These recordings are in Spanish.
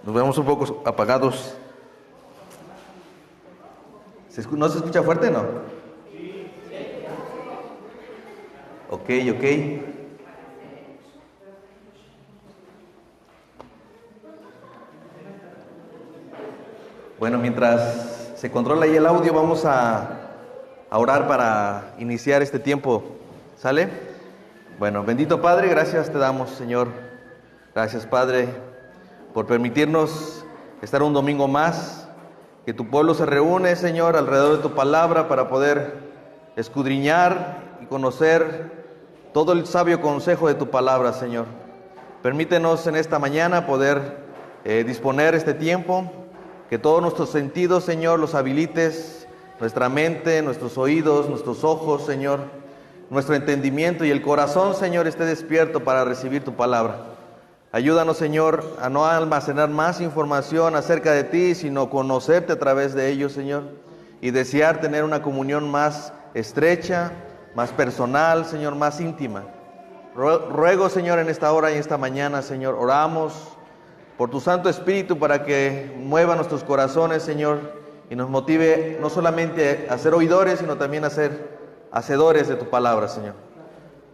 Nos vemos un poco apagados. ¿No se escucha fuerte, no? Ok. Bueno, mientras se controla ahí el audio, vamos a orar para iniciar este tiempo. ¿Sale? Bueno, bendito Padre, gracias te damos, Señor. Gracias, Padre, por permitirnos estar un domingo más, que tu pueblo se reúne, Señor, alrededor de tu palabra para poder escudriñar y conocer todo el sabio consejo de tu palabra, Señor. Permítenos en esta mañana poder disponer este tiempo, que todos nuestros sentidos, Señor, los habilites, nuestra mente, nuestros oídos, nuestros ojos, Señor, nuestro entendimiento y el corazón, Señor, esté despierto para recibir tu palabra. Ayúdanos, Señor, a no almacenar más información acerca de ti, sino conocerte a través de ello, Señor, y desear tener una comunión más estrecha, más personal, Señor, más íntima. Ruego, Señor, en esta hora y en esta mañana, Señor, oramos por tu Santo Espíritu para que mueva nuestros corazones, Señor, y nos motive no solamente a ser oidores, sino también a ser hacedores de tu palabra, Señor.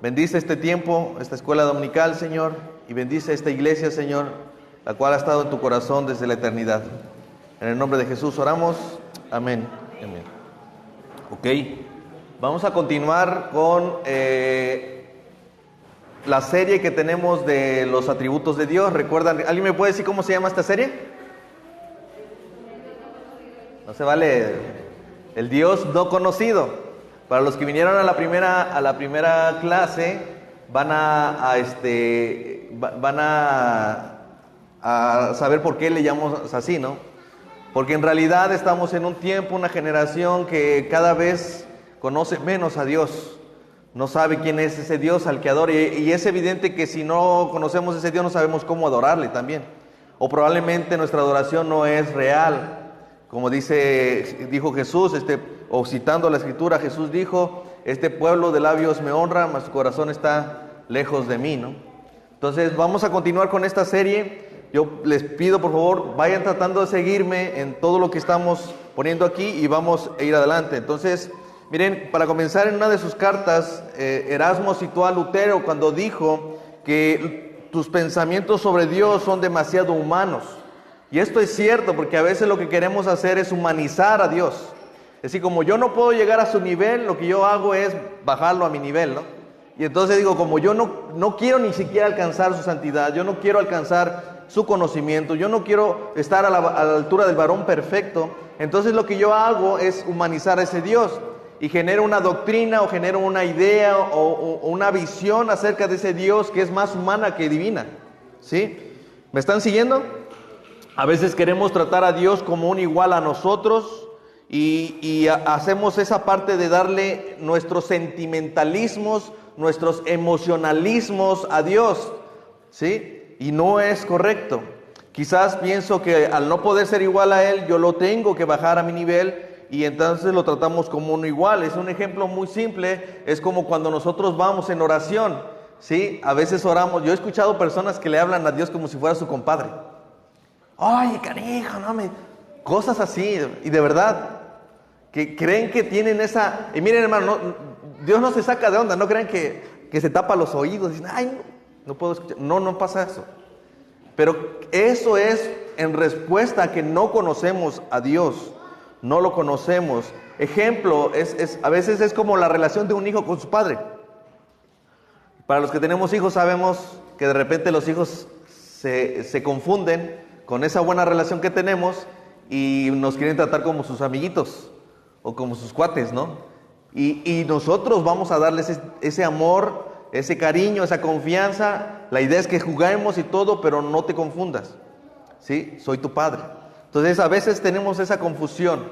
Bendice este tiempo, esta escuela dominical, Señor, y bendice esta iglesia, Señor, la cual ha estado en tu corazón desde la eternidad. En el nombre de Jesús oramos. Amén. Amén. Ok. Vamos a continuar con la serie que tenemos de los atributos de Dios. ¿Recuerdan? ¿Alguien me puede decir cómo se llama esta serie? No se vale. El Dios no conocido. Para los que vinieron a la primera clase, van a saber por qué le llamamos así, ¿no? Porque en realidad estamos en un tiempo, una generación que cada vez conoce menos a Dios. No sabe quién es ese Dios al que adora. Y es evidente que si no conocemos a ese Dios, no sabemos cómo adorarle también. O probablemente nuestra adoración no es real. Como dijo Jesús, o citando la Escritura, Jesús dijo: este pueblo de labios me honra, mas su corazón está lejos de mí, ¿no? Entonces vamos a continuar con esta serie. Yo les pido, por favor, vayan tratando de seguirme en todo lo que estamos poniendo aquí y vamos a ir adelante. Entonces, miren, para comenzar, en una de sus cartas, Erasmo citó a Lutero cuando dijo que tus pensamientos sobre Dios son demasiado humanos. Y esto es cierto, porque a veces lo que queremos hacer es humanizar a Dios. Es decir, como yo no puedo llegar a su nivel, lo que yo hago es bajarlo a mi nivel, ¿no? Y entonces digo, como yo no quiero ni siquiera alcanzar su santidad, yo no quiero alcanzar su conocimiento, yo no quiero estar a la altura del varón perfecto, entonces lo que yo hago es humanizar a ese Dios y genero una doctrina o genero una idea o una visión acerca de ese Dios que es más humana que divina, ¿sí? ¿Me están siguiendo? A veces queremos tratar a Dios como un igual a nosotros y hacemos esa parte de darle nuestros sentimentalismos, nuestros emocionalismos a Dios, ¿sí? Y no es correcto. Quizás pienso que al no poder ser igual a Él, yo lo tengo que bajar a mi nivel y entonces lo tratamos como uno igual. Es un ejemplo muy simple, es como cuando nosotros vamos en oración, ¿sí? A veces oramos, yo he escuchado personas que le hablan a Dios como si fuera su compadre. Oye, canijo, cosas así, y de verdad, que creen que tienen esa, y miren, hermano, Dios no se saca de onda, no crean que se tapa los oídos, dicen, ay, no puedo escuchar, no pasa eso, pero eso es en respuesta a que no conocemos a Dios, no lo conocemos. Ejemplo, a veces es como la relación de un hijo con su padre. Para los que tenemos hijos sabemos que de repente los hijos se confunden con esa buena relación que tenemos y nos quieren tratar como sus amiguitos o como sus cuates, ¿no? Y nosotros vamos a darles ese amor, ese cariño, esa confianza. La idea es que juguemos y todo, pero no te confundas, ¿sí? Soy tu padre. Entonces a veces tenemos esa confusión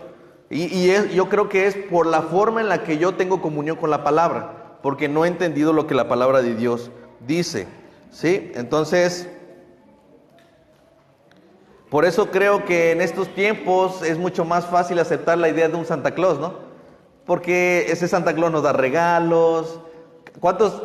yo creo que es por la forma en la que yo tengo comunión con la palabra, porque no he entendido lo que la palabra de Dios dice, ¿sí? Entonces, por eso creo que en estos tiempos es mucho más fácil aceptar la idea de un Santa Claus, ¿no? Porque ese Santa Claus nos da regalos. ¿Cuántos,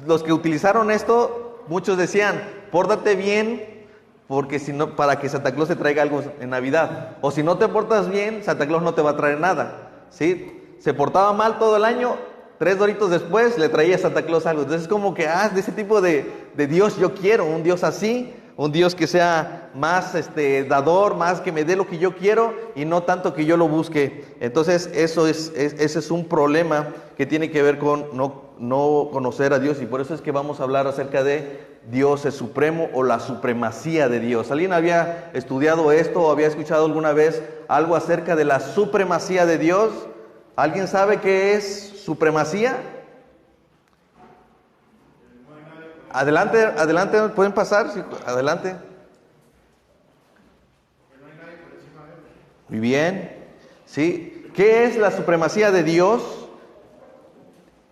los que utilizaron esto, muchos decían, pórtate bien porque si no, para que Santa Claus te traiga algo en Navidad. O si no te portas bien, Santa Claus no te va a traer nada, ¿sí? Se portaba mal todo el año, 3 doritos después le traía a Santa Claus algo. Entonces es como que, de ese tipo de Dios yo quiero, un Dios así, un Dios que sea más dador, más que me dé lo que yo quiero y no tanto que yo lo busque. Entonces ese es un problema que tiene que ver con no conocer a Dios, y por eso es que vamos a hablar acerca de Dios es supremo o la supremacía de Dios. ¿Alguien había estudiado esto o había escuchado alguna vez algo acerca de la supremacía de Dios? ¿Alguien sabe qué es supremacía? Adelante, ¿pueden pasar? Sí, adelante. Muy bien. ¿Sí? ¿Qué es la supremacía de Dios?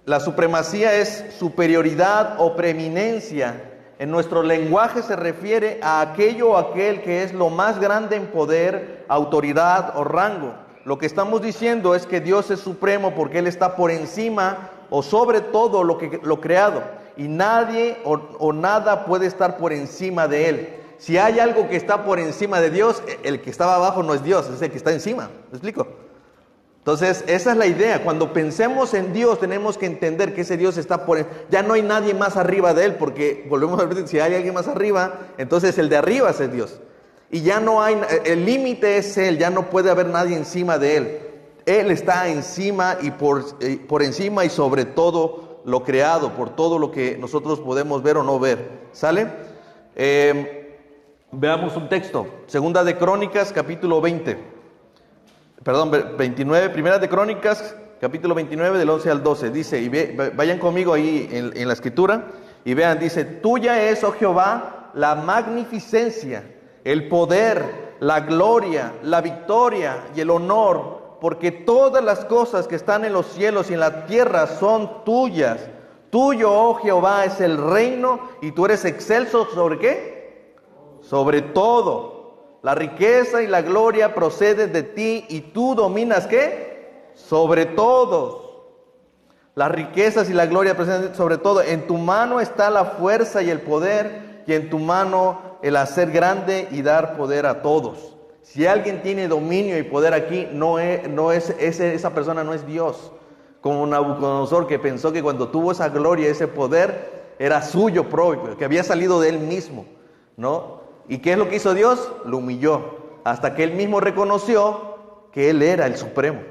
La supremacía es superioridad o preeminencia. En nuestro lenguaje se refiere a aquello o aquel que es lo más grande en poder, autoridad o rango. Lo que estamos diciendo es que Dios es supremo porque Él está por encima o sobre todo lo creado. Y nadie o nada puede estar por encima de Él. Si hay algo que está por encima de Dios, el que estaba abajo no es Dios, es el que está encima. ¿Me explico? Entonces, esa es la idea. Cuando pensemos en Dios, tenemos que entender que ese Dios está ya no hay nadie más arriba de Él, porque volvemos a ver, si hay alguien más arriba, entonces el de arriba es el Dios. Y ya no hay, el límite es Él, ya no puede haber nadie encima de Él. Él está encima y por encima y sobre todo lo creado, por todo lo que nosotros podemos ver o no ver. ¿Sale? Veamos un texto. Segunda de Crónicas, capítulo 29, Primera de Crónicas, capítulo 29, del 11 al 12. Dice, y vayan conmigo ahí en la escritura, y vean, dice, tuya es, oh Jehová, la magnificencia, el poder, la gloria, la victoria y el honor, porque todas las cosas que están en los cielos y en la tierra son tuyas. Tuyo, oh Jehová, es el reino, y tú eres excelso ¿sobre qué? Sobre todo. La riqueza y la gloria proceden de ti, y tú dominas ¿qué? Sobre todos. Las riquezas y la gloria proceden sobre todo. En tu mano está la fuerza y el poder, y en tu mano el hacer grande y dar poder a todos. Si alguien tiene dominio y poder aquí, esa persona no es Dios. Como Nabucodonosor, que pensó que cuando tuvo esa gloria, ese poder, era suyo propio, que había salido de él mismo, ¿no? ¿Y qué es lo que hizo Dios? Lo humilló, hasta que él mismo reconoció que él era el supremo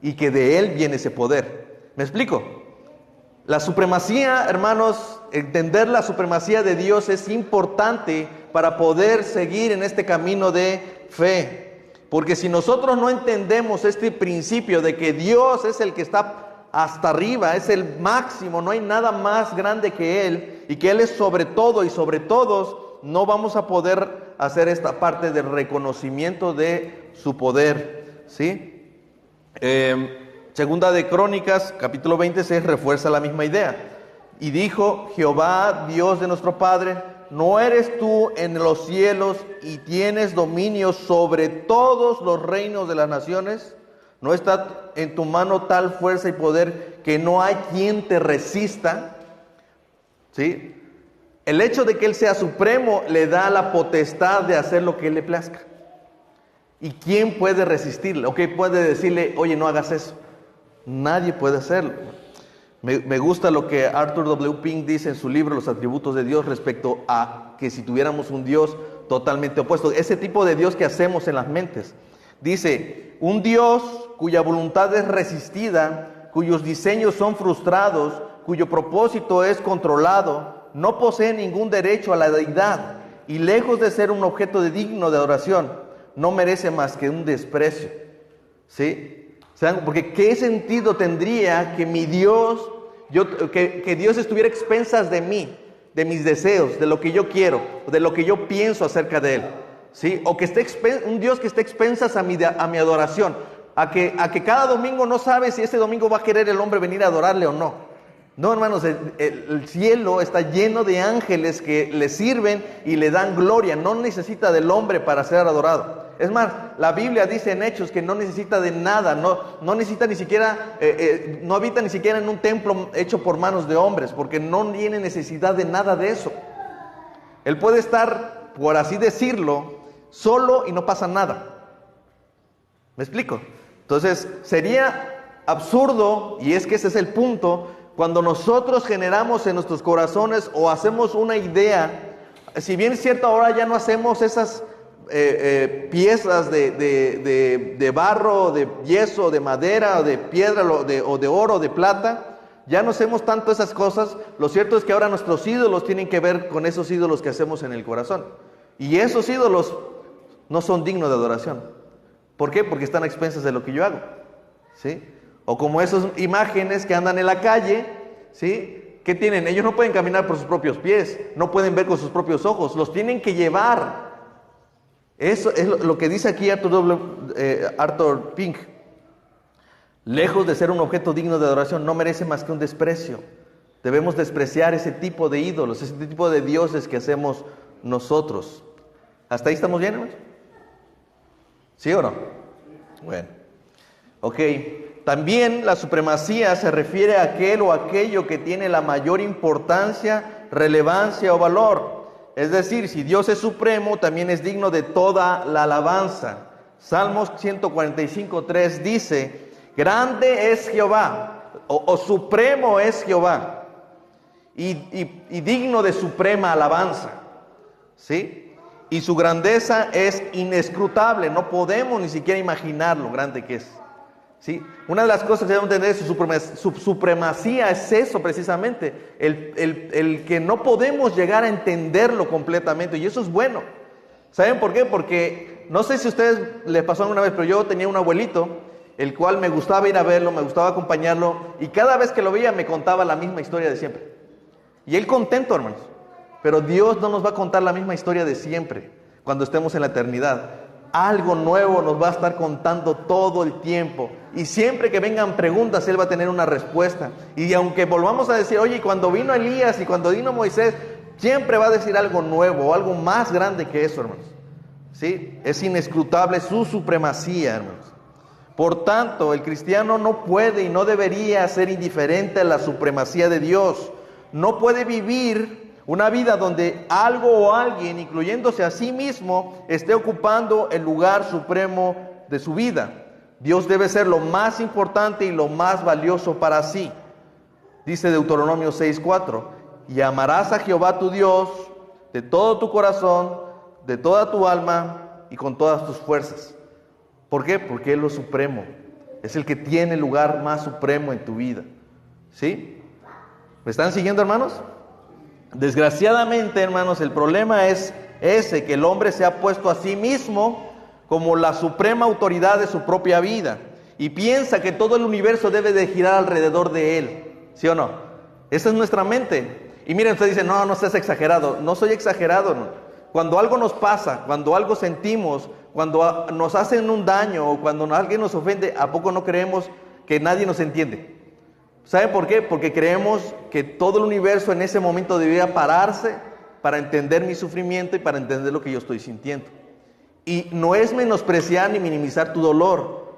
y que de él viene ese poder. ¿Me explico? La supremacía, hermanos, entender la supremacía de Dios es importante para poder seguir en este camino de fe. Porque si nosotros no entendemos este principio de que Dios es el que está hasta arriba, es el máximo, no hay nada más grande que Él, y que Él es sobre todo y sobre todos, no vamos a poder hacer esta parte del reconocimiento de su poder, ¿sí? Segunda de Crónicas, capítulo 26, refuerza la misma idea. Y dijo Jehová, Dios de nuestro Padre, ¿no eres tú en los cielos y tienes dominio sobre todos los reinos de las naciones? ¿No está en tu mano tal fuerza y poder que no hay quien te resista? ¿Sí? El hecho de que Él sea supremo le da la potestad de hacer lo que Él le plazca. ¿Y quién puede resistirle? ¿O qué puede decirle, oye, no hagas eso? Nadie puede hacerlo. Me gusta lo que Arthur W. Pink dice en su libro Los atributos de Dios respecto a que si tuviéramos un Dios totalmente opuesto, ese tipo de Dios que hacemos en las mentes. Dice, un Dios cuya voluntad es resistida, cuyos diseños son frustrados, cuyo propósito es controlado, no posee ningún derecho a la deidad y lejos de ser un objeto digno de adoración, no merece más que un desprecio. ¿Sí? Porque ¿qué sentido tendría que mi Dios, que Dios estuviera a expensas de mí, de mis deseos, de lo que yo quiero, de lo que yo pienso acerca de Él? ¿Sí? O que esté un Dios que esté a expensas a mi adoración, a que cada domingo no sabe si ese domingo va a querer el hombre venir a adorarle o no. No, hermanos, el cielo está lleno de ángeles que le sirven y le dan gloria. No necesita del hombre para ser adorado. Es más, la Biblia dice en Hechos que no necesita de nada, no necesita ni siquiera, no habita ni siquiera en un templo hecho por manos de hombres, porque no tiene necesidad de nada de eso. Él puede estar por así decirlo, solo y no pasa nada. ¿Me explico? Entonces, sería absurdo, y es que ese es el punto, cuando nosotros generamos en nuestros corazones o hacemos una idea, si bien es cierto, ahora ya no hacemos esas piezas de barro, de yeso, de madera, o de piedra, o de oro, de plata, ya no hacemos tanto esas cosas. Lo cierto es que ahora nuestros ídolos tienen que ver con esos ídolos que hacemos en el corazón. Y esos ídolos no son dignos de adoración. ¿Por qué? Porque están a expensas de lo que yo hago, ¿sí? O como esas imágenes que andan en la calle, ¿sí? ¿Qué tienen? Ellos no pueden caminar por sus propios pies, no pueden ver con sus propios ojos, los tienen que llevar. Eso es lo que dice aquí Arthur Pink. Lejos de ser un objeto digno de adoración, no merece más que un desprecio. Debemos despreciar ese tipo de ídolos, ese tipo de dioses que hacemos nosotros. ¿Hasta ahí estamos bien, hermanos? ¿Sí o no? Bueno. Ok. También la supremacía se refiere a aquel o aquello que tiene la mayor importancia, relevancia o valor. Es decir, si Dios es supremo, también es digno de toda la alabanza. Salmos 145:3 dice: grande es Jehová, o supremo es Jehová, y digno de suprema alabanza, ¿sí? Y su grandeza es inescrutable, no podemos ni siquiera imaginar lo grande que es, ¿sí? Una de las cosas que debemos entender de su supremacía es eso precisamente, el que no podemos llegar a entenderlo completamente, y eso es bueno. ¿Saben por qué? Porque no sé si a ustedes les pasó alguna vez, pero yo tenía un abuelito, el cual me gustaba ir a verlo, me gustaba acompañarlo, y cada vez que lo veía me contaba la misma historia de siempre. Y él contento, hermanos. Pero Dios no nos va a contar la misma historia de siempre cuando estemos en la eternidad. Algo nuevo nos va a estar contando todo el tiempo. Y siempre que vengan preguntas, Él va a tener una respuesta. Y aunque volvamos a decir, oye, cuando vino Elías y cuando vino Moisés, siempre va a decir algo nuevo, algo más grande que eso, hermanos. ¿Sí? Es inescrutable su supremacía, hermanos. Por tanto, el cristiano no puede y no debería ser indiferente a la supremacía de Dios. No puede vivir una vida donde algo o alguien, incluyéndose a sí mismo, esté ocupando el lugar supremo de su vida. Dios debe ser lo más importante y lo más valioso para sí. Dice Deuteronomio 6:4: y amarás a Jehová tu Dios de todo tu corazón, de toda tu alma y con todas tus fuerzas. ¿Por qué? Porque Él es lo supremo. Es el que tiene el lugar más supremo en tu vida. ¿Sí? ¿Me están siguiendo, hermanos? Desgraciadamente, hermanos, el problema es ese, que el hombre se ha puesto a sí mismo como la suprema autoridad de su propia vida y piensa que todo el universo debe de girar alrededor de él. ¿Sí o no? Esa es nuestra mente. Y miren, usted dice, no seas exagerado. No soy exagerado, no. Cuando algo nos pasa, cuando algo sentimos, cuando nos hacen un daño o cuando alguien nos ofende, ¿a poco no creemos que nadie nos entiende? ¿Saben por qué? Porque creemos que todo el universo en ese momento debería pararse para entender mi sufrimiento y para entender lo que yo estoy sintiendo. Y no es menospreciar ni minimizar tu dolor,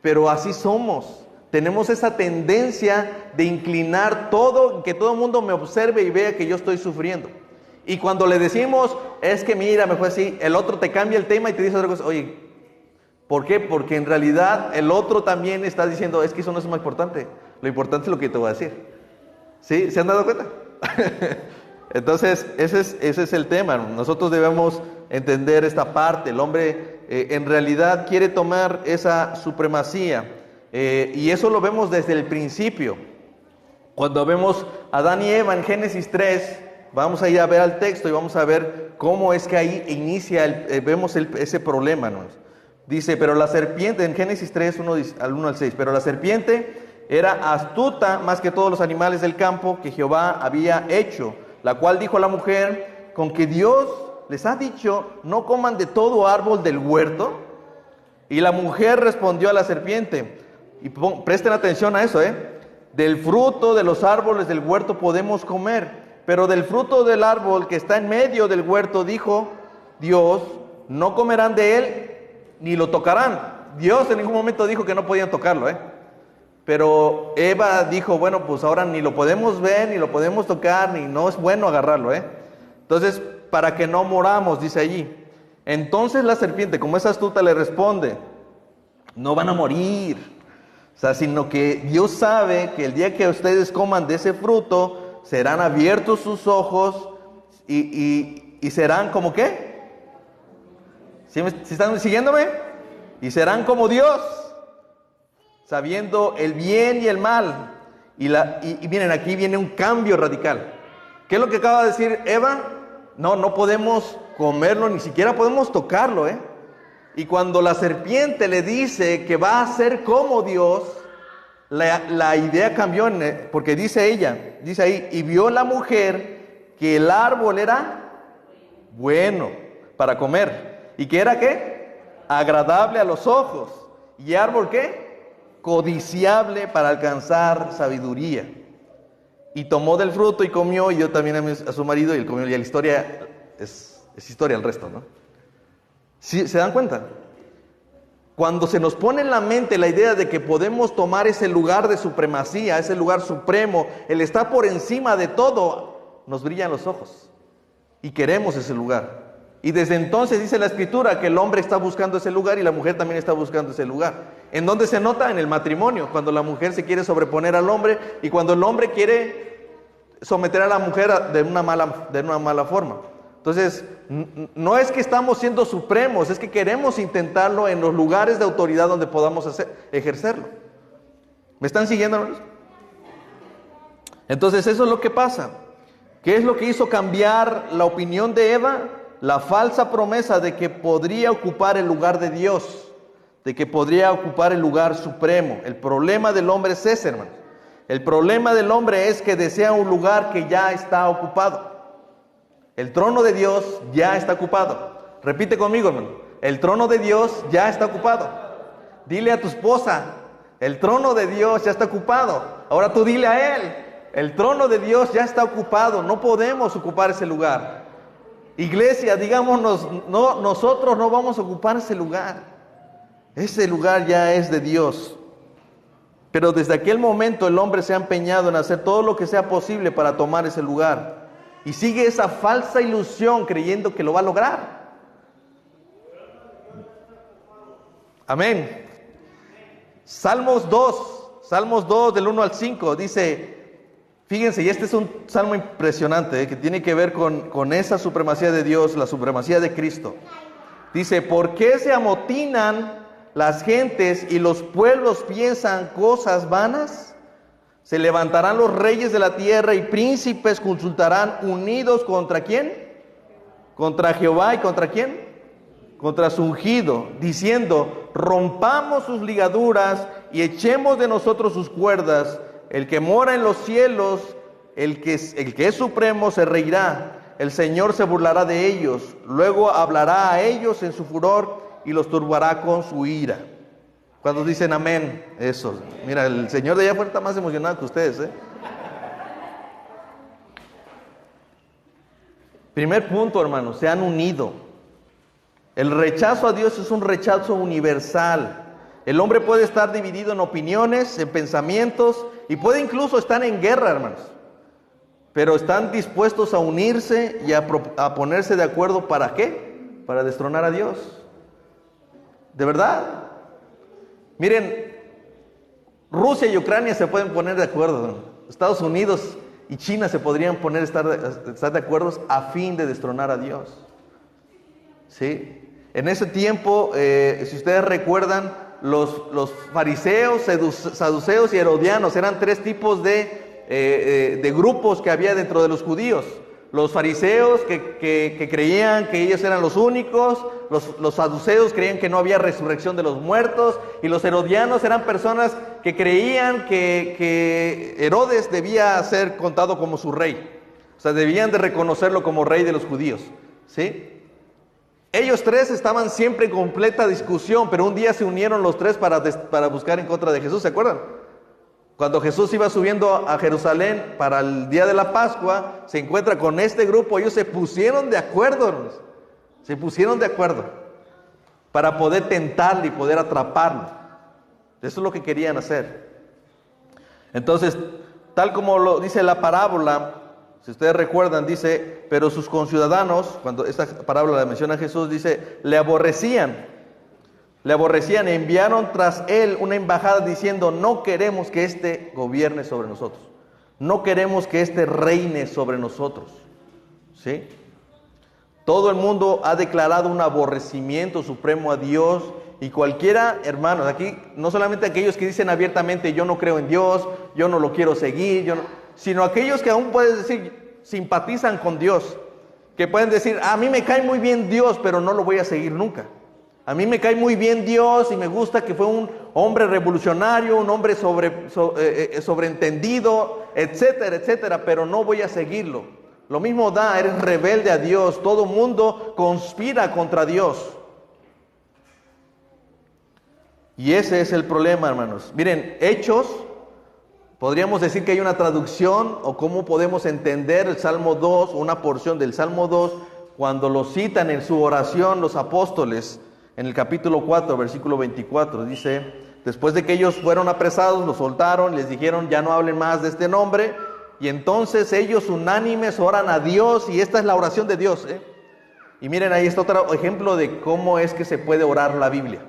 pero así somos. Tenemos esa tendencia de inclinar todo, que todo el mundo me observe y vea que yo estoy sufriendo. Y cuando le decimos, es que mira, me fue así, el otro te cambia el tema y te dice otra cosa. Oye, ¿por qué? Porque en realidad el otro también está diciendo, es que eso no es lo más importante. Lo importante es lo que te voy a decir. ¿Sí? ¿Se han dado cuenta? Entonces, ese es el tema. Nosotros debemos entender esta parte. El hombre en realidad quiere tomar esa supremacía. Y eso lo vemos desde el principio. Cuando vemos a Adán y Eva en Génesis 3, vamos a ir a ver al texto y vamos a ver cómo es que ahí inicia, vemos ese problema, ¿no? Dice, pero la serpiente, en Génesis 3, 1 al 6, pero la serpiente era astuta más que todos los animales del campo que Jehová había hecho, la cual dijo a la mujer, con que Dios les ha dicho, no coman de todo árbol del huerto. Y la mujer respondió a la serpiente, y presten atención a eso, del fruto de los árboles del huerto podemos comer, pero del fruto del árbol que está en medio del huerto, dijo Dios, no comerán de él, ni lo tocarán. Dios en ningún momento dijo que no podían tocarlo, Pero Eva dijo, bueno, pues ahora ni lo podemos ver, ni lo podemos tocar, ni no es bueno agarrarlo, Entonces, para que no moramos, dice allí. Entonces la serpiente, como es astuta, le responde, no van a morir. O sea, sino que Dios sabe que el día que ustedes coman de ese fruto, serán abiertos sus ojos y serán como ¿qué? ¿Sí están siguiéndome? Y serán como Dios, sabiendo el bien y el mal. Y miren, aquí viene un cambio radical. ¿Qué es lo que acaba de decir Eva? No podemos comerlo, ni siquiera podemos tocarlo, ¿eh? Y cuando la serpiente le dice que va a ser como Dios, la idea cambió, porque dice ella, dice ahí, y vio la mujer que el árbol era bueno para comer. ¿Y que era qué? Agradable a los ojos. ¿Y árbol qué? Codiciable para alcanzar sabiduría. Y tomó del fruto y comió, y dio también a su marido, y él comió. Y la historia es historia el resto, ¿no? ¿Sí, se dan cuenta? Cuando se nos pone en la mente la idea de que podemos tomar ese lugar de supremacía, ese lugar supremo, el estar por encima de todo, nos brillan los ojos. Y queremos ese lugar. Y desde entonces dice la Escritura que el hombre está buscando ese lugar y la mujer también está buscando ese lugar. ¿En dónde se nota? En el matrimonio, cuando la mujer se quiere sobreponer al hombre y cuando el hombre quiere someter a la mujer de una mala forma. Entonces, no es que estamos siendo supremos, es que queremos intentarlo en los lugares de autoridad donde podamos ejercerlo. ¿Me están siguiendo, hermanos? Entonces, eso es lo que pasa. ¿Qué es lo que hizo cambiar la opinión de Eva? La falsa promesa de que podría ocupar el lugar de Dios, de que podría ocupar el lugar supremo. El problema del hombre es ese, hermanos. El problema del hombre es que desea un lugar que ya está ocupado. El trono de Dios ya está ocupado. Repite conmigo, hermano. El trono de Dios ya está ocupado. Dile a tu esposa, el trono de Dios ya está ocupado. Ahora tú dile a él, el trono de Dios ya está ocupado. No podemos ocupar ese lugar. Iglesia, digámonos, no, nosotros no vamos a ocupar ese lugar. Ese lugar ya es de Dios. Pero desde aquel momento el hombre se ha empeñado en hacer todo lo que sea posible para tomar ese lugar. Y sigue esa falsa ilusión creyendo que lo va a lograr. Amén. Salmos 2 del 1 al 5 dice, fíjense, y este es un salmo impresionante, que tiene que ver con esa supremacía de Dios, la supremacía de Cristo. Dice, ¿por qué se amotinan las gentes y los pueblos piensan cosas vanas? Se levantarán los reyes de la tierra y príncipes consultarán unidos ¿contra quién? Contra Jehová. ¿Y contra quién? Contra su ungido, diciendo, rompamos sus ligaduras y echemos de nosotros sus cuerdas. El que mora en los cielos, el que es supremo, se reirá. El Señor se burlará de ellos. Luego hablará a ellos en su furor y los turbará con su ira. Cuando dicen amén, eso. Mira, el Señor de allá afuera está más emocionado que ustedes, ¿eh? Primer punto, hermanos, se han unido. El rechazo a Dios es un rechazo universal. El hombre puede estar dividido en opiniones, en pensamientos, y puede incluso estar en guerra, hermanos. Pero están dispuestos a unirse y a ponerse de acuerdo, ¿para qué? Para destronar a Dios. ¿De verdad? Miren, Rusia y Ucrania se pueden poner de acuerdo, ¿no? Estados Unidos y China se podrían estar de acuerdo a fin de destronar a Dios. ¿Sí? En ese tiempo, si ustedes recuerdan, los fariseos, saduceos y herodianos eran tres tipos de grupos que había dentro de los judíos. Los fariseos que creían que ellos eran los únicos, los saduceos creían que no había resurrección de los muertos, y los herodianos eran personas que creían que Herodes debía ser contado como su rey. O sea, debían de reconocerlo como rey de los judíos, ¿sí? Ellos tres estaban siempre en completa discusión, pero un día se unieron los tres para buscar en contra de Jesús, ¿se acuerdan? Cuando Jesús iba subiendo a Jerusalén para el día de la Pascua, se encuentra con este grupo. Ellos se pusieron de acuerdo, hermanos. Se pusieron de acuerdo para poder tentarle y poder atraparlo. Eso es lo que querían hacer. Entonces, tal como lo dice la parábola, Si ustedes recuerdan, dice, pero sus conciudadanos, cuando esta parábola la menciona Jesús, dice, le aborrecían, enviaron tras él una embajada diciendo, no queremos que éste gobierne sobre nosotros, no queremos que éste reine sobre nosotros, ¿sí? Todo el mundo ha declarado un aborrecimiento supremo a Dios, y cualquiera, hermanos, aquí no solamente aquellos que dicen abiertamente, yo no creo en Dios, yo no lo quiero seguir, sino aquellos que aún puedes decir, simpatizan con Dios, que pueden decir, a mí me cae muy bien Dios, pero no lo voy a seguir nunca. A mí me cae muy bien Dios y me gusta que fue un hombre revolucionario, un hombre sobreentendido, etcétera, etcétera, pero no voy a seguirlo. Lo mismo da, eres rebelde a Dios, todo mundo conspira contra Dios. Y ese es el problema, hermanos. Miren, Hechos, podríamos decir que hay una traducción, o cómo podemos entender el Salmo 2, una porción del Salmo 2, cuando lo citan en su oración los apóstoles, en el capítulo 4, versículo 24, dice, después de que ellos fueron apresados, los soltaron, les dijeron, ya no hablen más de este nombre, y entonces ellos unánimes oran a Dios, y esta es la oración de Dios, Y miren, ahí está otro ejemplo de cómo es que se puede orar la Biblia.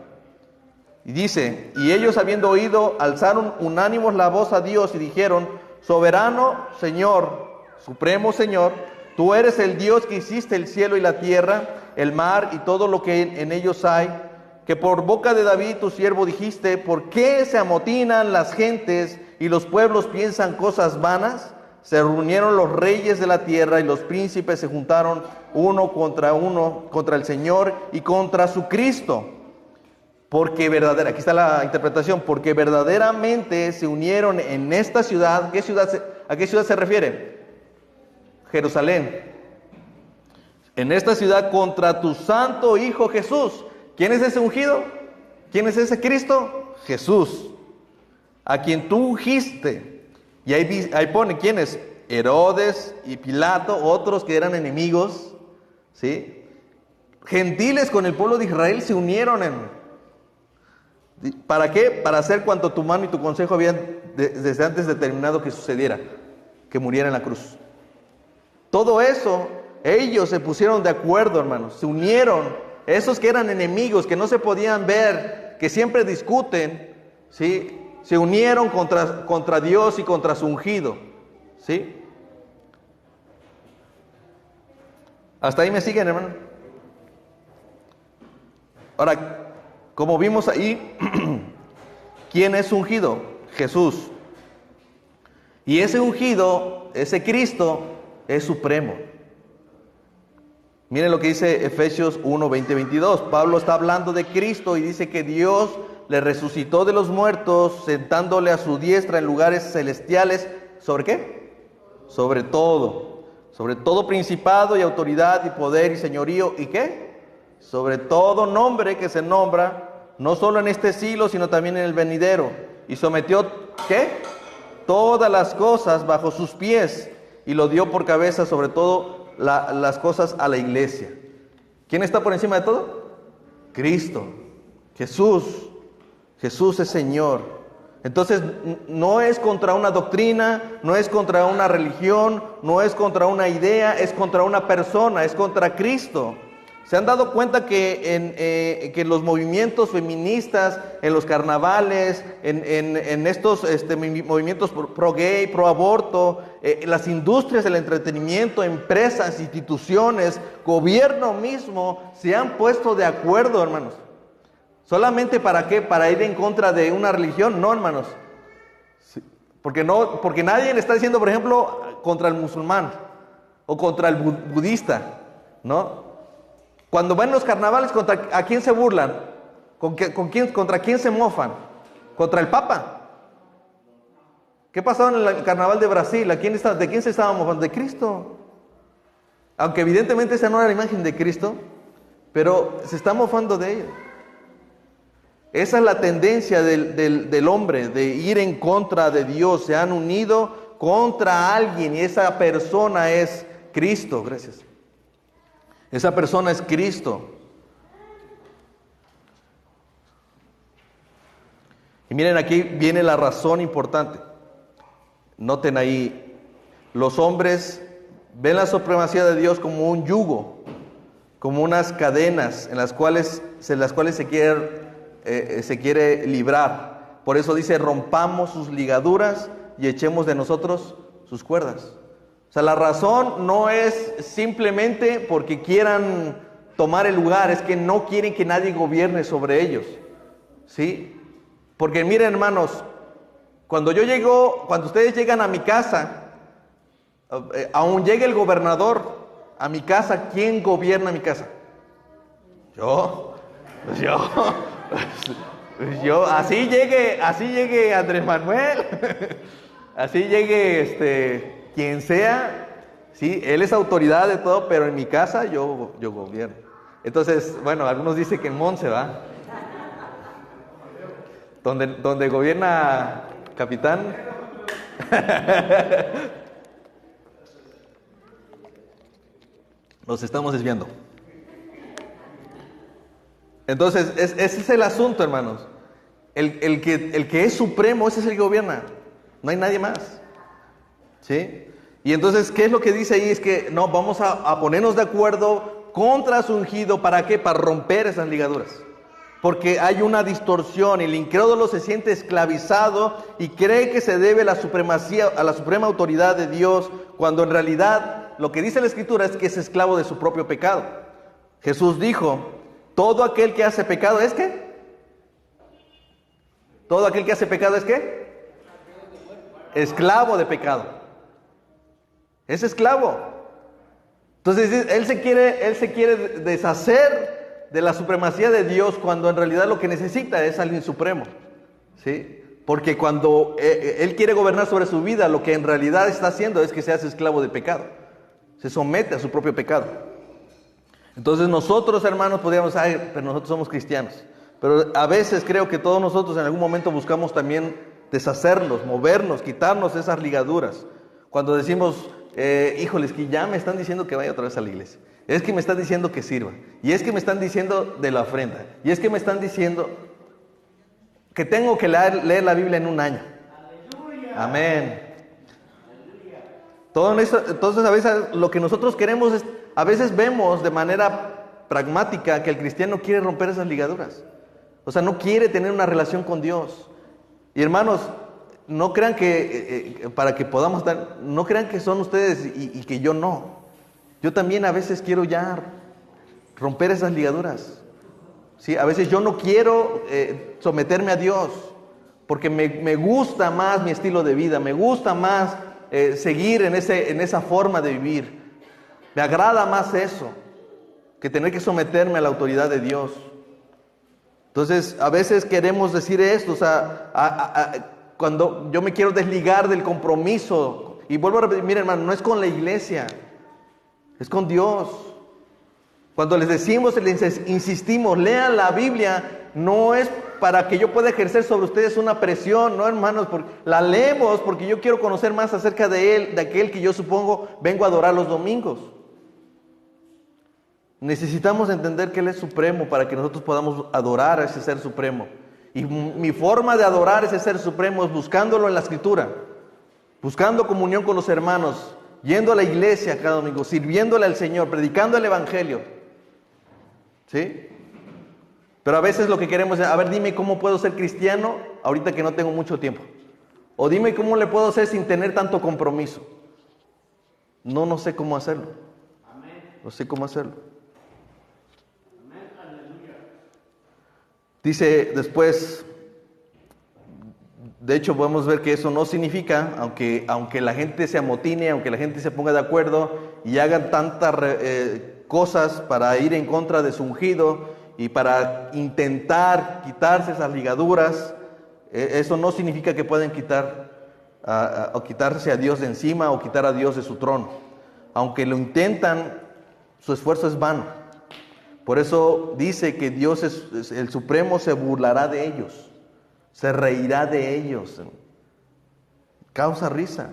Y dice, y ellos habiendo oído, alzaron unánimos la voz a Dios y dijeron, soberano Señor, supremo Señor, tú eres el Dios que hiciste el cielo y la tierra, el mar y todo lo que en ellos hay, que por boca de David tu siervo dijiste, ¿por qué se amotinan las gentes y los pueblos piensan cosas vanas? Se reunieron los reyes de la tierra y los príncipes se juntaron uno, contra el Señor y contra su Cristo. Porque aquí está la interpretación, porque verdaderamente se unieron en esta ciudad. ¿A qué ciudad se refiere? Jerusalén. En esta ciudad contra tu santo Hijo Jesús. ¿Quién es ese ungido? ¿Quién es ese Cristo? Jesús, a quien tú ungiste. Y ahí pone, ¿quiénes? Herodes y Pilato, otros que eran enemigos, ¿sí? Gentiles con el pueblo de Israel se unieron ¿para qué? Para hacer cuanto tu mano y tu consejo habían desde antes determinado que sucediera, que muriera en la cruz. Todo eso, ellos se pusieron de acuerdo, hermanos, se unieron. Esos que eran enemigos, que no se podían ver, que siempre discuten, ¿sí? Se unieron contra Dios y contra su ungido, ¿sí? ¿Hasta ahí me siguen, hermano? Ahora, como vimos ahí, ¿quién es ungido? Jesús. Y ese ungido, ese Cristo, es supremo. Miren lo que dice Efesios 1, 20, 22. Pablo está hablando de Cristo y dice que Dios le resucitó de los muertos, sentándole a su diestra en lugares celestiales. ¿Sobre qué? Sobre todo principado y autoridad y poder y señorío. ¿Y qué? Sobre todo nombre que se nombra, no solo en este siglo, sino también en el venidero. Y sometió, ¿qué? Todas las cosas bajo sus pies y lo dio por cabeza sobre todo las cosas a la iglesia. ¿Quién está por encima de todo? Cristo, Jesús. Jesús es Señor. Entonces no es contra una doctrina, no es contra una religión, no es contra una idea, es contra una persona, es contra Cristo. ¿Se han dado cuenta que en los movimientos feministas, en los carnavales, en estos movimientos pro gay, pro aborto, las industrias del entretenimiento, empresas, instituciones, gobierno mismo, se han puesto de acuerdo, hermanos? ¿Solamente para qué? ¿Para ir en contra de una religión? No, hermanos. Sí. Porque nadie le está diciendo, por ejemplo, contra el musulmán o contra el budista, ¿no? Cuando van los carnavales, ¿a quién se burlan? ¿Contra quién se mofan? ¿Contra el Papa? ¿Qué pasó en el carnaval de Brasil? ¿De quién se estaba mofando? De Cristo. Aunque evidentemente esa no era la imagen de Cristo, pero se está mofando de ellos. Esa es la tendencia del hombre, de ir en contra de Dios. Se han unido contra alguien y esa persona es Cristo. Gracias. Esa persona es Cristo. Y miren, aquí viene la razón importante. Noten ahí, los hombres ven la supremacía de Dios como un yugo, como unas cadenas en las cuales se quiere librar. Por eso dice, rompamos sus ligaduras y echemos de nosotros sus cuerdas. O sea, la razón no es simplemente porque quieran tomar el lugar, es que no quieren que nadie gobierne sobre ellos, ¿sí? Porque miren, hermanos, cuando ustedes llegan a mi casa, aún llegue el gobernador a mi casa, ¿quién gobierna mi casa? Yo. Así llegue Andrés Manuel, así llegue quien sea, sí, él es autoridad de todo, pero en mi casa yo gobierno. Entonces, bueno, algunos dicen que en Monse, ¿va? Donde gobierna capitán. Nos estamos desviando. Entonces, ese es el asunto, hermanos. El que es supremo, ese es el que gobierna. No hay nadie más. ¿Sí? Y entonces, ¿qué es lo que dice ahí? Es que no, vamos a ponernos de acuerdo contra su ungido. ¿Para qué? Para romper esas ligaduras. Porque hay una distorsión. El incrédulo se siente esclavizado y cree que se debe a la suprema autoridad de Dios, cuando en realidad lo que dice la Escritura es que es esclavo de su propio pecado. Jesús dijo, todo aquel que hace pecado ¿es qué? Todo aquel que hace pecado ¿es qué? Esclavo de pecado. Es esclavo. Entonces él se quiere deshacer de la supremacía de Dios, cuando en realidad lo que necesita es alguien supremo, ¿sí? Porque cuando él quiere gobernar sobre su vida, lo que en realidad está haciendo es que se hace esclavo de pecado, se somete a su propio pecado. Entonces nosotros, hermanos, podríamos decir, pero nosotros somos cristianos, pero a veces creo que todos nosotros en algún momento buscamos también deshacernos, movernos, quitarnos esas ligaduras. Cuando decimos, híjoles, que ya me están diciendo que vaya otra vez a la iglesia, es que me están diciendo que sirva, y es que me están diciendo de la ofrenda, y es que me están diciendo que tengo que leer la Biblia en un año. ¡Aleluya! Amén. Todo eso, entonces a veces lo que nosotros queremos es, a veces vemos de manera pragmática que el cristiano quiere romper esas ligaduras. O sea, no quiere tener una relación con Dios. Y hermanos, no crean que, para que podamos estar, no crean que son ustedes y que yo no. Yo también a veces quiero ya romper esas ligaduras. ¿Sí? A veces yo no quiero someterme a Dios, porque me gusta más mi estilo de vida, me gusta más seguir en esa forma de vivir. Me agrada más eso que tener que someterme a la autoridad de Dios. Entonces, a veces queremos decir esto, o sea, cuando yo me quiero desligar del compromiso, y vuelvo a repetir, miren, hermano, no es con la iglesia, es con Dios. Cuando les decimos, les insistimos, lean la Biblia, no es para que yo pueda ejercer sobre ustedes una presión, no, hermanos, la leemos porque yo quiero conocer más acerca de Él, de aquel que yo supongo vengo a adorar los domingos. Necesitamos entender que Él es supremo para que nosotros podamos adorar a ese ser supremo. Y mi forma de adorar a ese ser supremo es buscándolo en la Escritura, buscando comunión con los hermanos, yendo a la iglesia cada domingo, sirviéndole al Señor, predicando el Evangelio. ¿Sí? Pero a veces lo que queremos es, a ver, dime cómo puedo ser cristiano ahorita que no tengo mucho tiempo. O dime cómo le puedo hacer sin tener tanto compromiso. No sé cómo hacerlo. No sé cómo hacerlo. Dice después, de hecho podemos ver que eso no significa, aunque la gente se amotine, aunque la gente se ponga de acuerdo y hagan tantas cosas para ir en contra de su ungido y para intentar quitarse esas ligaduras, eso no significa que pueden o quitarse a Dios de encima o quitar a Dios de su trono. Aunque lo intentan, su esfuerzo es vano. Por eso dice que Dios el Supremo se burlará de ellos, se reirá de ellos, causa risa.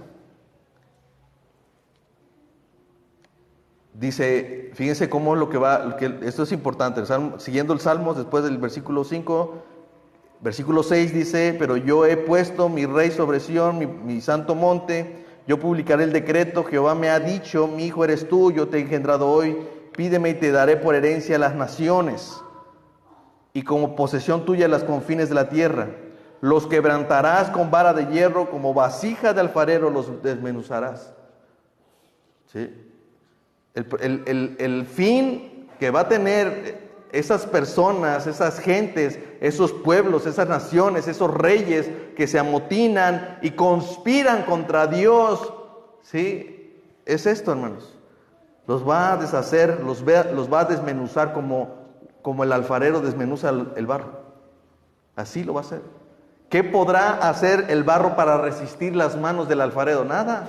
Dice, fíjense cómo esto es importante, siguiendo el Salmo, después del versículo 5, versículo 6 dice, pero yo he puesto mi rey sobre Sión, mi santo monte, Yo publicaré el decreto, Jehová me ha dicho, mi hijo eres tú, yo te he engendrado hoy, pídeme y te daré por herencia las naciones, y como posesión tuya las confines de la tierra. Los quebrantarás con vara de hierro, como vasija de alfarero los desmenuzarás. ¿Sí? El fin que va a tener esas personas, esas gentes, esos pueblos, esas naciones, esos reyes que se amotinan y conspiran contra Dios, ¿sí? Es esto, hermanos. Los va a deshacer, los va a desmenuzar como el alfarero desmenuza el barro. Así lo va a hacer. ¿Qué podrá hacer el barro para resistir las manos del alfarero? Nada.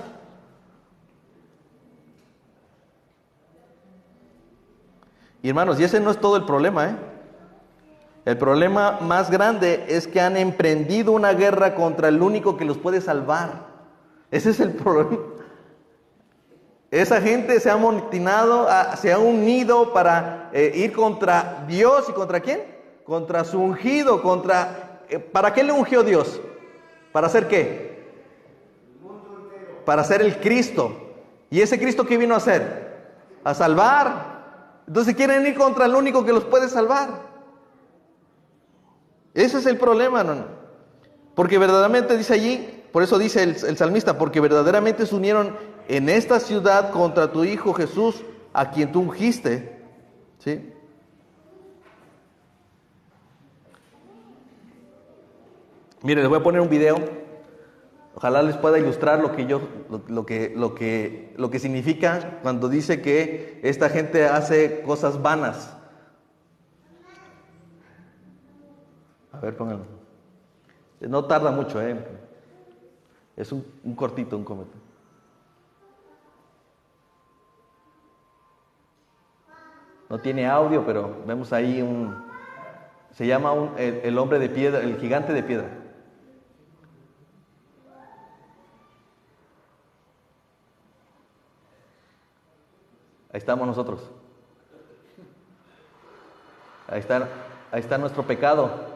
Y hermanos, y ese no es todo el problema, ¿eh? El problema más grande es que han emprendido una guerra contra el único que los puede salvar. Ese es el problema. Esa gente se ha amotinado, se ha unido para ir contra Dios. ¿Y contra quién? Contra su ungido, ¿para qué le ungió Dios? ¿Para hacer qué? Para ser el Cristo. ¿Y ese Cristo qué vino a hacer? A salvar. Entonces quieren ir contra el único que los puede salvar. Ese es el problema, ¿no? Porque verdaderamente dice allí, por eso dice el salmista, porque verdaderamente se unieron en esta ciudad contra tu Hijo Jesús, a quien tú ungiste. ¿Sí? Miren, les voy a poner un video. Ojalá les pueda ilustrar lo que significa cuando dice que esta gente hace cosas vanas. A ver, pónganlo. No tarda mucho, Es un cortito, un comentario. No tiene audio, pero vemos ahí se llama el hombre de piedra, el gigante de piedra. Ahí estamos nosotros. Ahí está nuestro pecado.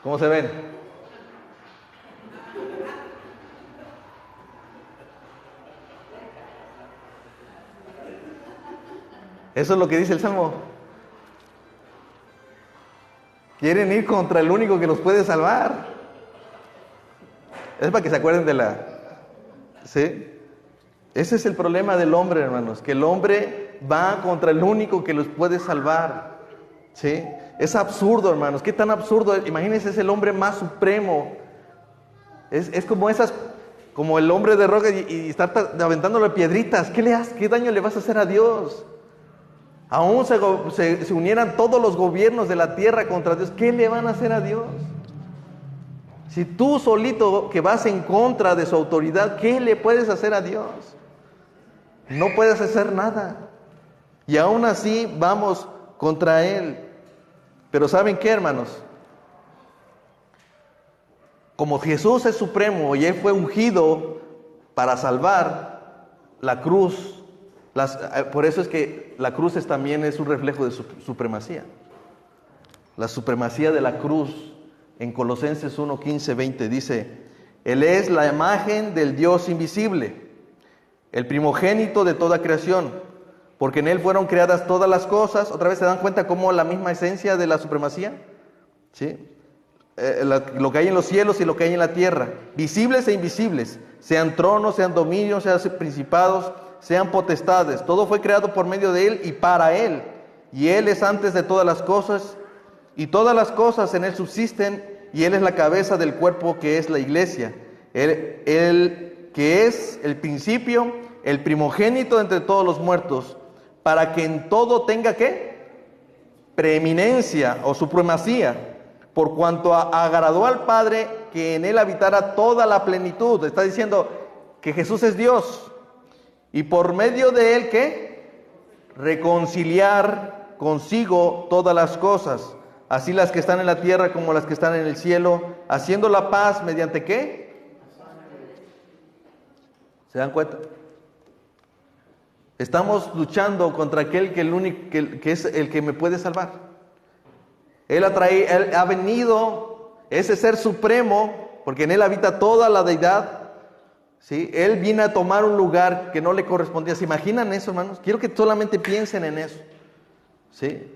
¿Cómo se ven? Eso es lo que dice el Salmo. Quieren ir contra el único que los puede salvar. Es para que se acuerden ¿sí? Ese es el problema del hombre, hermanos, que el hombre va contra el único que los puede salvar. ¿Sí? Es absurdo, hermanos. ¿Qué tan absurdo? Imagínense, es el hombre más supremo. Es como el hombre de roca y estar aventándole piedritas. ¿Qué daño le vas a hacer a Dios? Aún se unieran todos los gobiernos de la tierra contra Dios. ¿Qué le van a hacer a Dios? Si tú solito que vas en contra de su autoridad, ¿qué le puedes hacer a Dios? No puedes hacer nada. Y aún así vamos contra Él. Pero ¿saben qué, hermanos? Como Jesús es supremo y Él fue ungido para salvar, la cruz, por eso es que la cruz también es un reflejo de su supremacía. La supremacía de la cruz, en Colosenses 1, 15, 20, dice: Él es la imagen del Dios invisible, el primogénito de toda creación, porque en Él fueron creadas todas las cosas. Otra vez se dan cuenta cómo la misma esencia de la supremacía, ¿sí? Lo que hay en los cielos y lo que hay en la tierra, visibles e invisibles, sean tronos, sean dominios, sean principados, sean potestades. Todo fue creado por medio de Él y para Él. Y Él es antes de todas las cosas, y todas las cosas en Él subsisten, y Él es la cabeza del cuerpo que es la iglesia. Él que es el principio, el primogénito entre todos los muertos, para que en todo tenga, ¿qué? Preeminencia o supremacía, por cuanto agradó al Padre que en Él habitara toda la plenitud. Está diciendo que Jesús es Dios, y por medio de Él, ¿qué? reconciliar consigo todas las cosas, así las que están en la tierra como las que están en el cielo, haciendo la paz mediante ¿qué? ¿Se dan cuenta? Estamos luchando contra aquel que es el que me puede salvar. Él ha venido, ese ser supremo, porque en Él habita toda la deidad, ¿sí? Él vino a tomar un lugar que no le correspondía. ¿Se imaginan eso, hermanos? Quiero que solamente piensen en eso, ¿sí?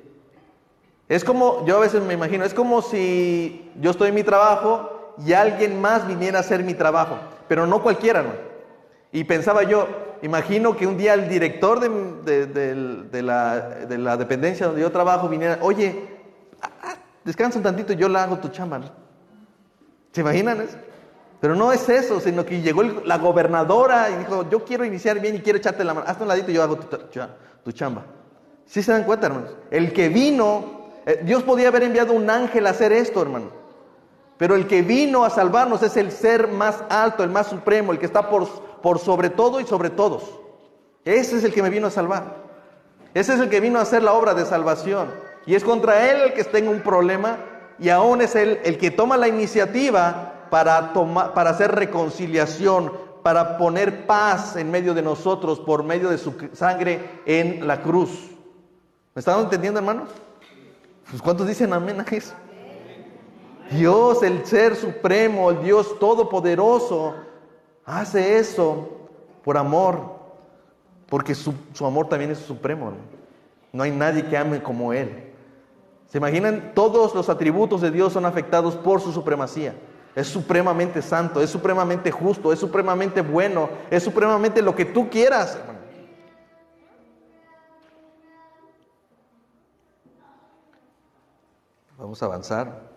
Es como, yo a veces me imagino, es como si yo estoy en mi trabajo y alguien más viniera a hacer mi trabajo, pero no cualquiera, ¿no? Y pensaba yo, imagino que un día el director de la dependencia donde yo trabajo viniera, oye, descansa un tantito y yo la hago tu chamba, ¿no? ¿Se imaginan eso? Pero no es eso, sino que llegó la gobernadora y dijo, yo quiero iniciar bien y quiero echarte la mano, hazte un ladito y yo hago tu chamba. ¿Sí se dan cuenta, hermanos? El que vino, Dios podía haber enviado un ángel a hacer esto, hermano. Pero el que vino a salvarnos es el ser más alto, el más supremo, el que está por sobre todo y sobre todos. Ese es el que me vino a salvar. Ese es el que vino a hacer la obra de salvación. Y es contra Él el que tengo un problema, y aún es Él el que toma la iniciativa para hacer reconciliación, para poner paz en medio de nosotros por medio de su sangre en la cruz. ¿Me están entendiendo, hermanos? Pues ¿cuántos dicen amén a eso? Dios, el ser supremo, el Dios todopoderoso, hace eso por amor, porque su amor también es supremo, ¿no? No hay nadie que ame como Él. ¿Se imaginan? Todos los atributos de Dios son afectados por su supremacía. Es supremamente santo, es supremamente justo, es supremamente bueno, es supremamente lo que tú quieras, hermano. Vamos a avanzar.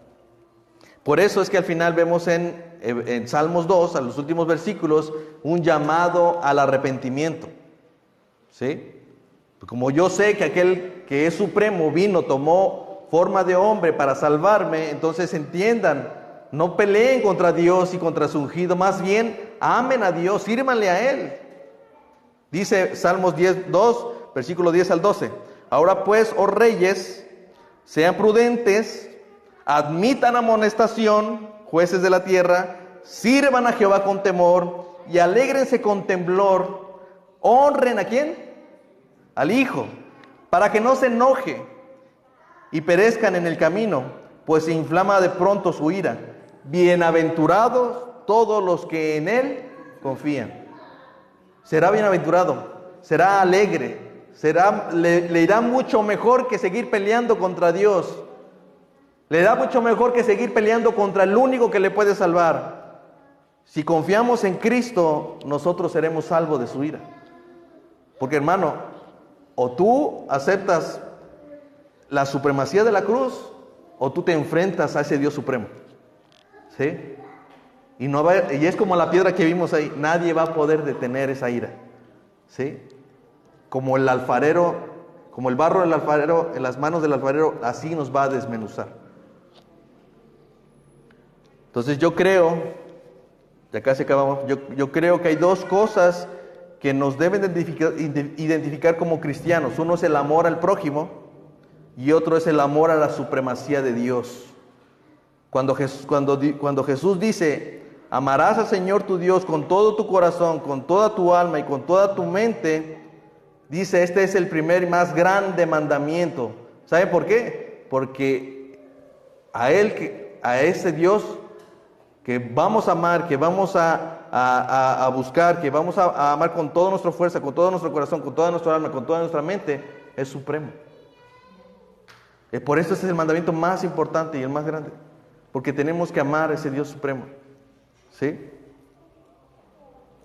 Por eso es que al final vemos en Salmos 2, a los últimos versículos, un llamado al arrepentimiento. ¿Sí? Como yo sé que aquel que es supremo vino, tomó forma de hombre para salvarme, entonces entiendan, no peleen contra Dios y contra su ungido, más bien amen a Dios, sírvanle a Él. Dice Salmos 2, versículo 10 al 12. Ahora pues, oh reyes, sean prudentes, admitan amonestación, jueces de la tierra, sirvan a Jehová con temor y alégrense con temblor. Honren ¿a quién? Al Hijo, para que no se enoje y perezcan en el camino, pues se inflama de pronto su ira. Bienaventurados todos los que en Él confían. Será bienaventurado, será alegre, le irá mucho mejor que seguir peleando contra Dios. Le da mucho mejor que seguir peleando contra el único que le puede salvar. Si confiamos en Cristo, nosotros seremos salvos de su ira. Porque, hermano, o tú aceptas la supremacía de la cruz, o tú te enfrentas a ese Dios supremo. ¿Sí? Y es como la piedra que vimos ahí, nadie va a poder detener esa ira. ¿Sí? Como el alfarero, como el barro del alfarero, en las manos del alfarero, así nos va a desmenuzar. Entonces yo creo, ya casi acabamos, yo creo que hay dos cosas que nos deben identificar como cristianos. Uno es el amor al prójimo y otro es el amor a la supremacía de Dios. Cuando Jesús dice, amarás al Señor tu Dios con todo tu corazón, con toda tu alma y con toda tu mente, dice, este es el primer y más grande mandamiento. ¿Sabe por qué? Porque a ese Dios que vamos a amar, que vamos a buscar, que vamos a amar con toda nuestra fuerza, con todo nuestro corazón, con toda nuestra alma, con toda nuestra mente, es supremo. Por eso ese es el mandamiento más importante y el más grande, porque tenemos que amar a ese Dios supremo. ¿Sí?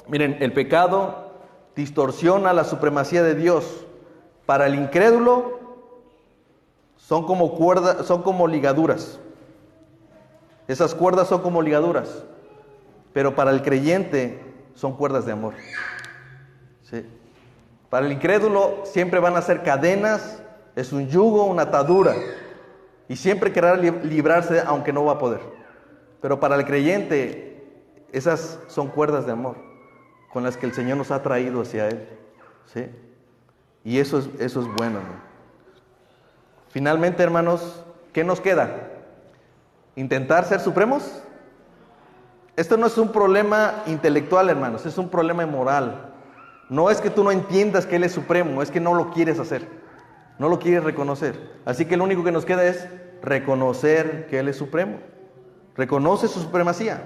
Miren, el pecado distorsiona la supremacía de Dios. Para el incrédulo son como cuerdas, son como ligaduras. Esas cuerdas son como ligaduras, pero para el creyente son cuerdas de amor. ¿Sí? Para el incrédulo siempre van a ser cadenas, es un yugo, una atadura, y siempre querrá librarse aunque no va a poder. Pero para el creyente esas son cuerdas de amor con las que el Señor nos ha traído hacia Él. ¿Sí? Y eso es bueno, ¿no? Finalmente, hermanos, ¿qué nos queda? ¿Intentar ser supremos? Esto no es un problema intelectual, hermanos, es un problema moral. No es que tú no entiendas que Él es supremo, es que no lo quieres hacer, no lo quieres reconocer. Así que lo único que nos queda es reconocer que Él es supremo. Reconoce su supremacía,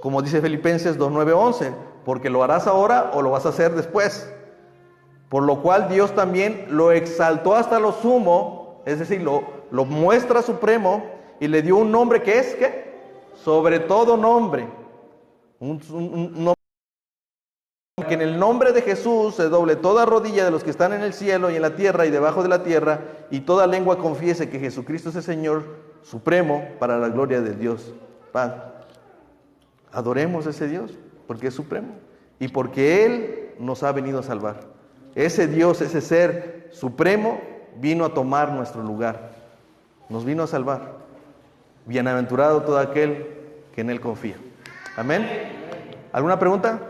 como dice Filipenses 2:9-11, porque lo harás ahora o lo vas a hacer después. Por lo cual Dios también lo exaltó hasta lo sumo, es decir, lo muestra supremo y le dio un nombre que es, ¿qué? Sobre todo nombre. Un nombre que en el nombre de Jesús se doble toda rodilla de los que están en el cielo y en la tierra y debajo de la tierra, y toda lengua confiese que Jesucristo es el Señor supremo, para la gloria de Dios Padre. Adoremos a ese Dios porque es supremo y porque Él nos ha venido a salvar. Ese Dios, ese ser supremo, vino a tomar nuestro lugar. Nos vino a salvar. Bienaventurado todo aquel que en Él confía. Amén. ¿Alguna pregunta?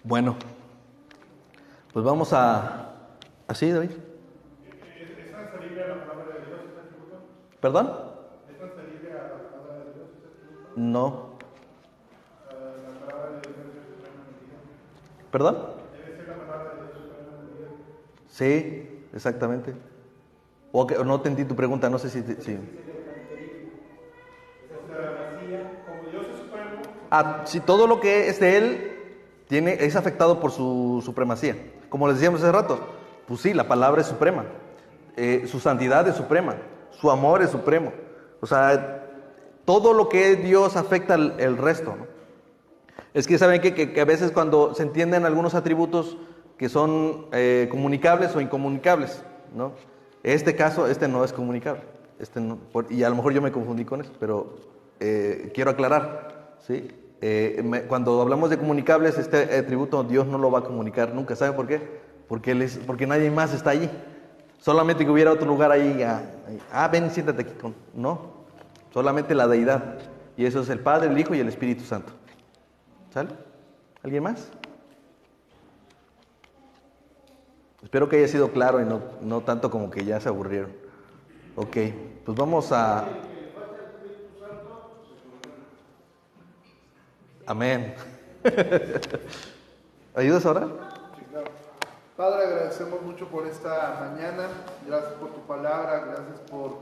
Bueno, pues vamos a... ¿Así, David? ¿Es transferible a la palabra de Dios? ¿Perdón? ¿Es transferible a la palabra de Dios? No. ¿La palabra de Dios es suprema medida? ¿Perdón? ¿Debe ser la palabra de Dios suprema medida? Sí, exactamente. O no entendí tu pregunta, no sé si... Sí. Como Dios es supremo, Si todo lo que es de Él es afectado por su supremacía. Como les decíamos hace rato, pues sí, la palabra es suprema. Su santidad es suprema. Su amor es supremo. O sea, todo lo que es Dios afecta el resto, ¿no? Es que saben que a veces cuando se entienden algunos atributos que son comunicables o incomunicables, ¿no? Este caso, no es comunicable. Y a lo mejor yo me confundí con eso, pero quiero aclarar, ¿sí? Cuando hablamos de comunicables, este atributo Dios no lo va a comunicar nunca. ¿Saben por qué? Porque nadie más está allí. Solamente que hubiera otro lugar ahí. Ven, siéntate aquí. No, solamente la deidad. Y eso es el Padre, el Hijo y el Espíritu Santo. ¿Sale? ¿Alguien más? Espero que haya sido claro y no tanto como que ya se aburrieron. Ok, pues vamos a... Amén. ¿Ayudas ahora? sí, claro. Padre, agradecemos mucho por esta mañana. Gracias por tu palabra. Gracias por